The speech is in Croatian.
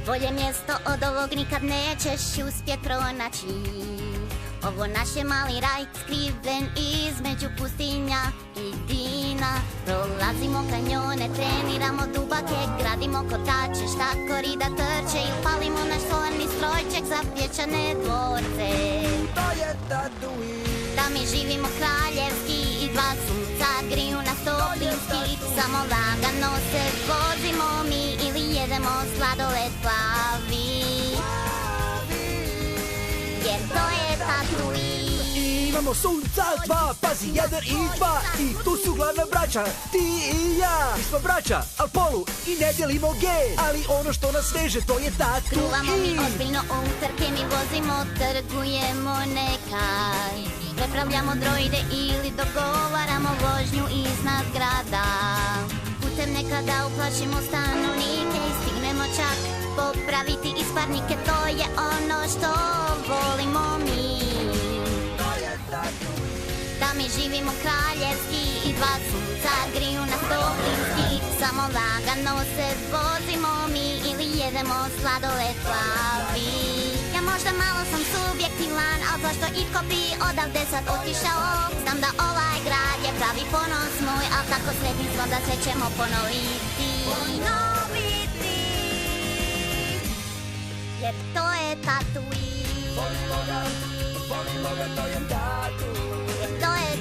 Bolje mjesto od ovog nikad nećeš uspjet pronaći. Ovo naš je mali raj skriven između pustinja i dina. Prolazimo kanjone, treniramo dubake, gradimo kotače, štakori da trče i palimo naš stvorni strojček za pječane dvorce. To je Tatooine. Da mi živimo kraljevski i dva sunca griju nas toplinski. Samo lagano se vozimo mi ili jedemo sladoled plavi. Jer to je Tatooine. Imamo sunca dva, pazi, jedan i dva. I tu su glavna braća, ti i ja. Mi smo braća, al polu i ne dijelimo gen. Ali ono što nas veže, to je Tatooine. Truvamo mi ozbiljno utrke, mi vozimo, trgujemo nekaj. Prepravljamo droide ili dogovaramo vožnju iznad grada. Putem nekada uplašimo stanovnike i stignemo čak popraviti isparnike. To je ono što volimo mi. Da mi živimo kraljevski i dva sunca griju nas toplinski. Samo lagano se vozimo mi ili jedemo sladoled plavi. Ja možda malo sam subjektivan, al zašto itko bi odavde sad otišao? Znam da ovaj grad je pravi ponos moj, al tako sretni smo da sve ćemo ponoviti. Jer to je Tatooine. Volimo ga, to je Tatooine. Jer to je